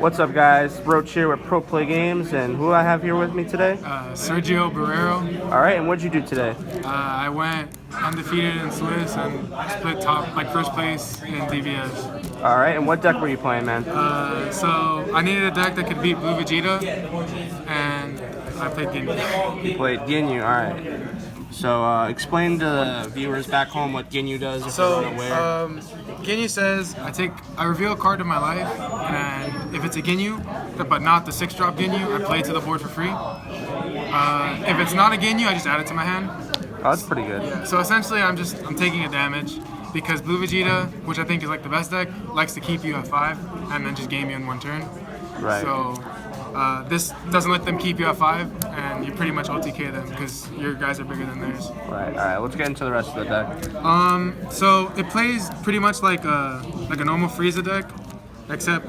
What's up, guys? Roach here with Pro Play Games, and who I have here with me today? Sergio Barrero. All right, and what'd you do today? I went undefeated in Swiss and split top, first place in DVS. All right, and what deck were you playing, man? So I needed a deck that could beat Blue Vegeta, and I played Ginyu. You played Ginyu. All right. So explain to the viewers back home what Ginyu does if they're unaware. Ginyu says I reveal a card in my life, and if it's a Ginyu, but not the 6-drop Ginyu, I play it to the board for free. If it's not a Ginyu, I just add it to my hand. Oh, that's pretty good. Yeah. So essentially, I'm taking a damage because Blue Vegeta, which I think is like the best deck, likes to keep you at 5 and then just game you in one turn. Right. So this doesn't let them keep you at 5, and you pretty much OTK them because your guys are bigger than theirs. Right. All right. Let's get into the rest of the deck. So it plays pretty much like a normal Frieza deck, except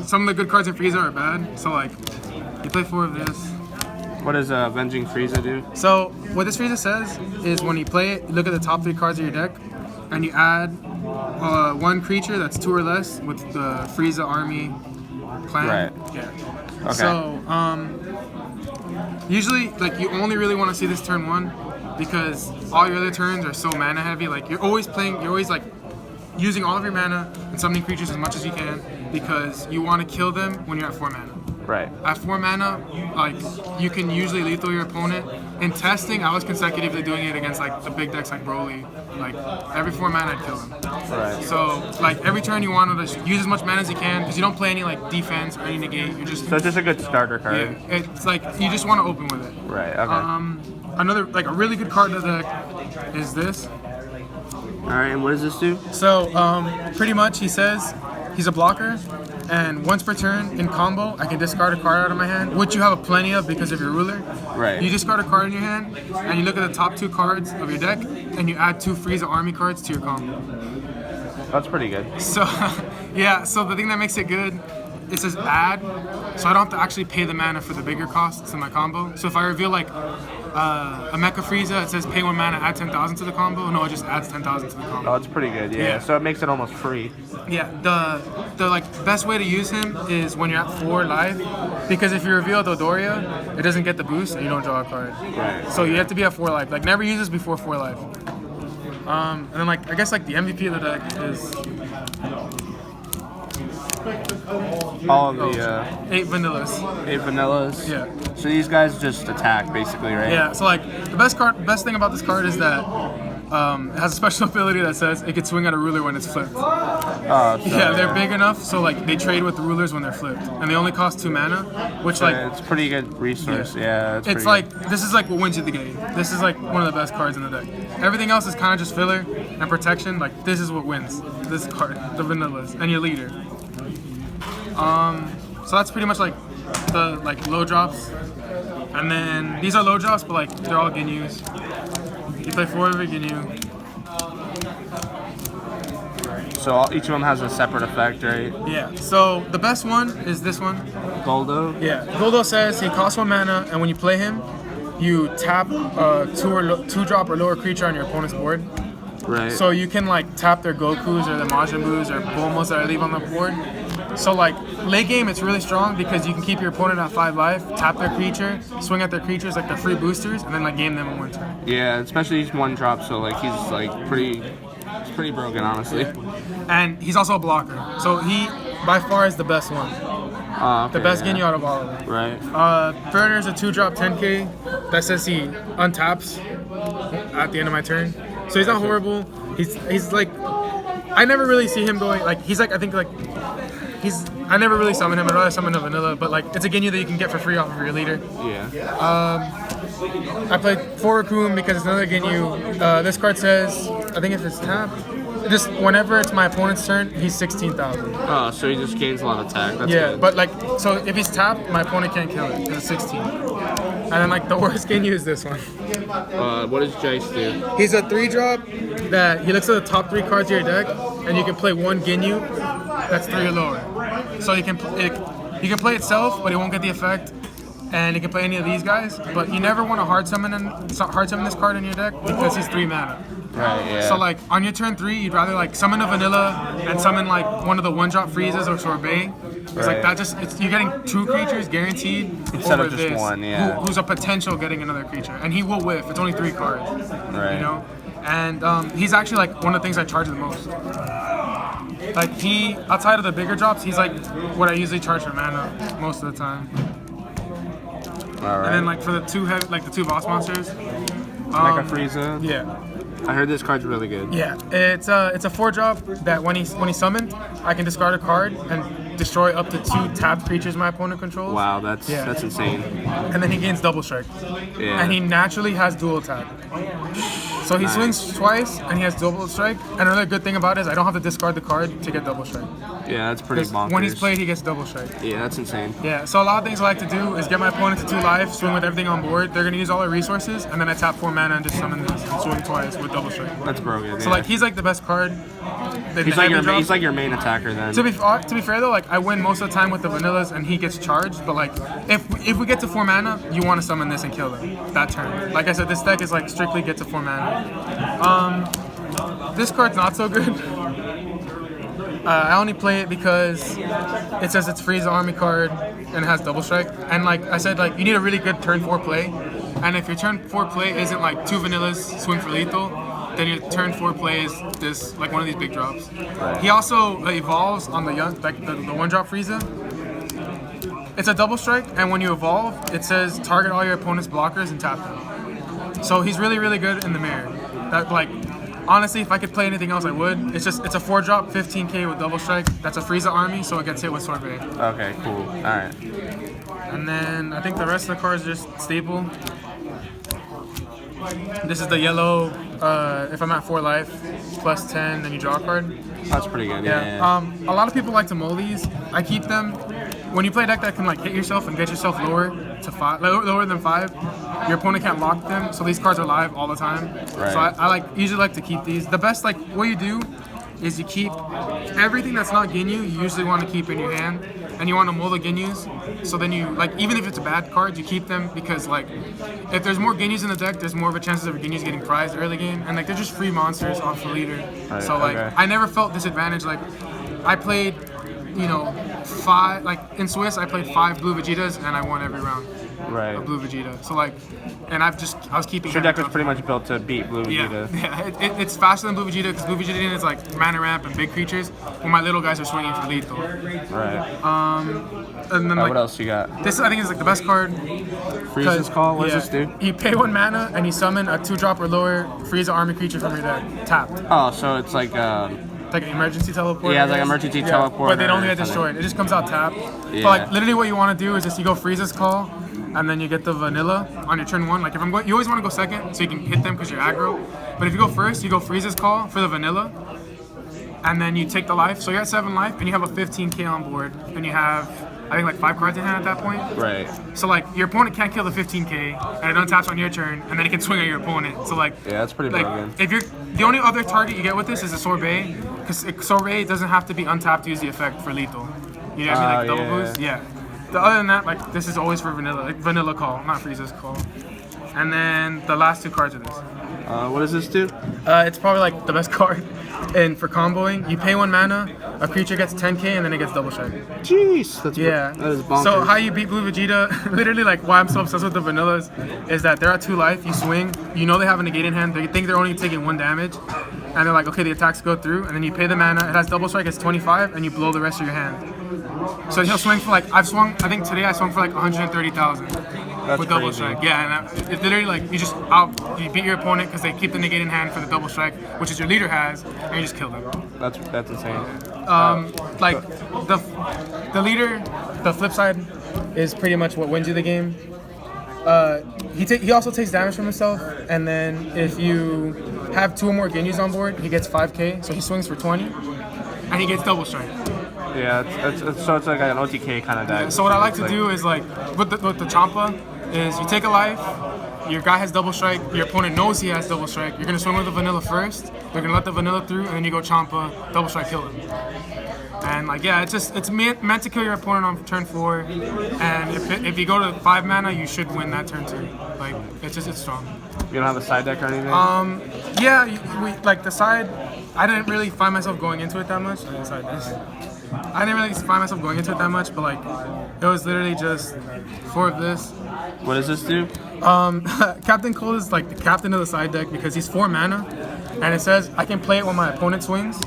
some of the good cards in Frieza are bad. So you play 4 of this. What does Avenging Frieza do? So what this Frieza says is when you play it, you look at the top 3 cards of your deck, and you add 1 creature that's 2 or less with the Frieza army plan. Right. Yeah. Okay. So usually you only really want to see this turn 1 because all your other turns are so mana heavy. You're always using all of your mana and summoning creatures as much as you can because you want to kill them when you're at 4 mana. Right. At 4 mana, you can usually lethal your opponent. In testing, I was consecutively doing it against the big decks like Broly. Every 4 mana, I'd kill him. Right. So every turn you want to use as much mana as you can because you don't play any defense or any negate. You're just So it's just a good starter card. yeah. It's you just want to open with it. Right. Okay. Another a really good card in the deck is this. All right. And what does this do? So pretty much he says he's a blocker. And once per turn in combo, I can discard a card out of my hand, which you have a plenty of because of your ruler. Right. You discard a card in your hand, and you look at the top 2 cards of your deck, and you add 2 Frieza army cards to your combo. That's pretty good. So, yeah. So the thing that makes it good, it says add, so I don't have to actually pay the mana for the bigger costs in my combo. So if I reveal a Mecha Frieza, it says pay 1 mana, add 10,000 to the combo. No, it just adds 10,000 to the combo. Oh, that's pretty good. Yeah. Yeah. So it makes it almost free. Yeah, the best way to use him is when you're at 4 life, because if you reveal Dodoria, it doesn't get the boost and you don't draw a card. Right. So you have to be at 4 life. Never use this before 4 life. And then I guess the MVP of the deck is All of the 8 vanillas. 8 vanillas. Yeah. So these guys just attack basically, right? Yeah. So the best thing about this card is that it has a special ability that says it can swing at a ruler when it's flipped. Oh, so Yeah, they're big enough so they trade with the rulers when they're flipped, and they only cost 2 mana, which it's a pretty good resource. Yeah. it's this is what wins you the game. This is one of the best cards in the deck. Everything else is kind of just filler and protection. This is what wins. This card, the vanillas, and your leader. So that's pretty much the low drops, and then these are low drops, but they're all Ginyus. You play 4 of a Ginyu. So each of them has a separate effect, right? Yeah. So the best one is this one. Goldo. Yeah. Goldo says he costs 1 mana, and when you play him, you tap a 2-drop or lower creature on your opponent's board. Right. So you can tap their Gokus or their Majin Boos or Bulmas that I leave on the board. So late game, it's really strong because you can keep your opponent at 5 life, tap their creature, swing at their creatures they're free boosters, and then game them in 1 turn. Yeah, especially he's 1 drop, so he's pretty broken, honestly. And he's also a blocker, so he by far is the best one. Okay, The best yeah. Ginyu out of all of them. Right. Further's a 2-drop 10k that says he untaps at the end of my turn. So he's not horrible. He's I never really see him going I never really summon him. I'd rather summon a vanilla, but it's a Ginyu that you can get for free off of your leader. Yeah. I played 4 Raccoon because it's another Ginyu. This card says, I think if it's tapped, just whenever it's my opponent's turn, he's 16,000. Oh, so he just gains a lot of attack. That's Yeah, good. but so if he's tapped, my opponent can't kill it because it's 16. And then the worst Ginyu is this one. What does Jace do? He's a 3-drop that he looks at the top 3 cards of your deck, and you can play 1 Ginyu that's 3 or lower. So you can play itself, but it won't get the effect. And you can play any of these guys, but you never want to hard summon this card in your deck because he's 3 mana. Right, yeah. So on your turn 3, you'd rather summon a vanilla and summon one of the 1-drop freezes or sorbet, It's like that you're getting 2 creatures guaranteed Instead over of just this, one, yeah. who's a potential getting another creature, and he will whiff. It's only 3 cards, Right. you know. And he's actually like one of the things I charge the most. Like he, outside of the bigger drops, he's like what I usually charge for mana most of the time. All right. And then like for the 2 the 2 boss monsters, Mecha Frieza. yeah. I heard this card's really good. Yeah, it's a 4-drop that when he's summoned, I can discard a card and destroy up to 2 tapped creatures my opponent controls. Wow, that's insane. And then he gains double strike. Yeah. And he naturally has dual attack. So he swings twice and he has double strike. And another good thing about it is I don't have to discard the card to get double strike. Yeah, that's pretty bonkers. When he's played, he gets double strike. Yeah, that's insane. Yeah, so a lot of things I like to do is get my opponent to 2 life, swing with everything on board. They're gonna use all their resources, and then I tap 4 mana and just summon this and swing twice with double strike. That's broken. So like he's like the best card. He's like your main attacker then. To be fair though, like I win most of the time with the vanillas and he gets charged. But like if we get to 4 mana, you want to summon this and kill them that turn. Like I said, this deck is like strictly get to 4 mana. This card's not so good. I only play it because it says it's Frieza army card and it has double strike. And like I said, like you need a really good turn 4 play. And if your turn 4 play isn't like 2 vanillas swing for lethal, then your turn 4 play is this like one of these big drops. Right. He also evolves on the young like the 1-drop Frieza. It's a double strike, and when you evolve, it says target all your opponent's blockers and tap them. So he's really really good in the mirror. That like. Honestly, if I could play anything else, I would. It's a 4-drop, 15k with double strike. That's a Frieza army, so it gets hit with sorbet. Okay, cool. All right. And then I think the rest of the cards are just staple. This is the yellow. If I'm at 4 life, plus 10, then you draw a card. That's pretty good. Yeah. Yeah. A lot of people like to mull these. I keep them. When you play a deck that can like hit yourself and get yourself lower to 5, lower than 5, your opponent can't lock them. So these cards are live all the time. Right. So I usually like to keep these. The best like what you do is you keep everything that's not Ginyu. You usually want to keep in your hand, and you want to mull the Ginyus. So then you like even if it's a bad card, you keep them because like if there's more Ginyus in the deck, there's more of a chances of Ginyus getting prized early game, and like they're just free monsters off the leader. Right, so like okay. I never felt disadvantaged. Like I played, 5 like in Swiss I played 5 blue Vegetas and I won every round. Right. A blue Vegeta. So like, and I was keeping. Your deck was pretty much built to beat Blue Vegeta. Yeah. It's faster than Blue Vegeta because Blue Vegeta is like mana ramp and big creatures, while my little guys are swinging for lethal. Right. And then like, what else you got? this I think is like the best card. Frieza's Call. What does this do? You pay 1 mana and you summon a 2-drop or lower Frieza army creature from your deck tapped. Oh, so it's like. Like an emergency teleport. Yeah, like emergency teleport. But they don't get destroyed. It just comes out tapped. Yeah. But like literally what you want to do is just you go Frieza's Call, and then you get the vanilla on your turn 1. Like if I'm going, you always want to go second so you can hit them because you're aggro. But if you go first, you go Frieza's Call for the vanilla, and then you take the life. So you're at 7 life, and you have a 15k on board, and you have I think like 5 cards in hand at that point. Right. So like your opponent can't kill the 15k, and it untaps on your turn, and then it can swing at your opponent. So like Yeah, that's pretty like broken. if you're the only other target you get with this is a sorbet, because sorbet doesn't have to be untapped to use the effect for lethal. You know what I mean? Like double boost. Yeah. The other than that, like this is always for vanilla, like vanilla call, not Frieza's Call. And then the last 2 cards of this. What does this do? It's probably like the best card. And for comboing, you pay 1 mana, a creature gets 10k, and then it gets double strike. Jeez, that is bonkers. So how you beat Blue Vegeta, literally like why I'm so obsessed with the vanillas, is that they're at 2 life, you swing, you know they have a negate in hand, they think they're only taking 1 damage, and they're like, okay, the attacks go through, and then you pay the mana, it has double strike, it's 25, and you blow the rest of your hand. So he'll swing for like, I think today I swung for like 130,000. With double crazy. strike, yeah, and it's literally like you beat your opponent because they keep the negate in hand for the double strike, which is your leader has, and you just kill them. That's insane. Like the leader, the flip side is pretty much what wins you the game. He also takes damage from himself, and then if you have 2 or more Ginyus on board, he gets 5k, so he swings for 20, and he gets double strike. Yeah, so it's like an OTK kind of deck. So what I like to do is like with the Champa is you take a life, your guy has double strike, your opponent knows he has double strike, you're gonna swing with the vanilla first, you're gonna let the vanilla through, and then you go Champa, double strike, kill him. And like yeah, it's meant to kill your opponent on turn 4, and if you go to 5 mana, you should win that turn 2. Like it's strong. You don't have a side deck or anything? Yeah, we like the side. I didn't really find myself going into it that much. I decided this. I didn't really find myself going into it that much, but like it was literally just 4 of this. What does this do? Captain Cold is like the captain of the side deck because he's 4 mana, and it says I can play it when my opponent swings,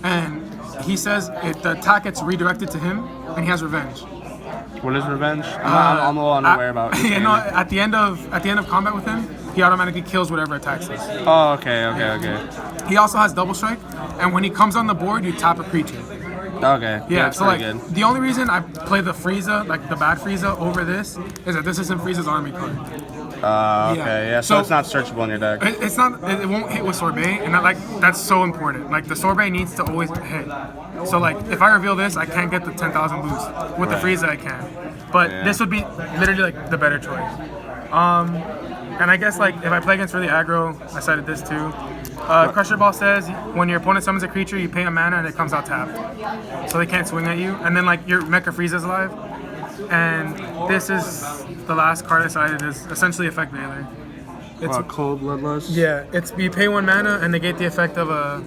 and he says the attack gets redirected to him, and he has revenge. What is revenge? I'm a little unaware about it. You know, at the end of combat with him, he automatically kills whatever attacks us. Oh, okay. He also has double strike, and when he comes on the board, you tap a creature. Okay. Yeah, that's so like pretty good. the only reason I play the Frieza, like the bad Frieza, over this is that this isn't Frieza's army card. Okay, yeah. So it's not searchable in your deck. It's not. It won't hit with sorbet, and that's so important. Like the sorbet needs to always hit. So like if I reveal this, I can't get the 10,000 boost. With the Frieza, I can. But this would be literally like the better choice. And I guess like if I play against really aggro, I cited this too. Crusher Ball says when your opponent summons a creature, you pay a mana and it comes out tapped, so they can't swing at you. And then like your Mecha Frieza's alive. And this is the last card I cited is essentially Effect Veiler. It's Cold Bloodlust? Yeah, it's you pay 1 mana and negate the effect of a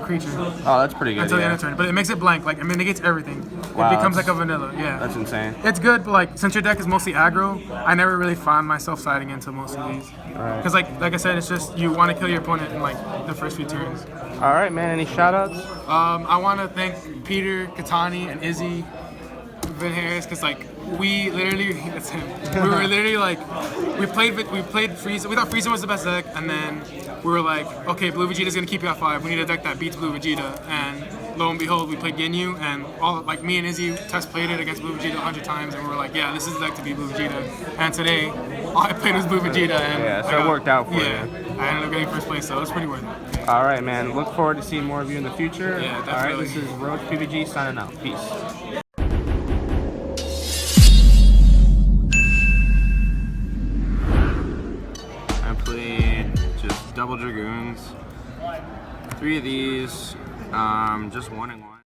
creature. Oh, that's pretty good. Until the end of turn. But it makes it blank, like I mean it negates everything. Wow, It becomes like a vanilla, yeah. That's insane. It's good, but like since your deck is mostly aggro, I never really found myself siding into most of these. Because like I said, it's just you want to kill your opponent in like the first few turns. All right, man. Any shout-outs? I want to thank Peter, Katani, and Izzy Van Harris because like we literally that's him. We were literally like we played Frieza. We thought Frieza was the best deck, and then we were like, okay, Blue Vegeta's gonna keep you at 5. We need a deck that beats Blue Vegeta, and lo and behold, we played Ginyu, and all like me and Izzy test played it against Blue Vegeta 100 times, and we were like, yeah, this is the deck to beat Blue Vegeta. And today, all I played was Blue Vegeta, and so it worked out for you. I ended up getting first place, so it was pretty worth it. All right, man. Look forward to seeing more of you in the future. Yeah, All right, definitely. this is Roach PVG signing out. Peace. I played just double Dragoons, 3 of these, just 1 and 1.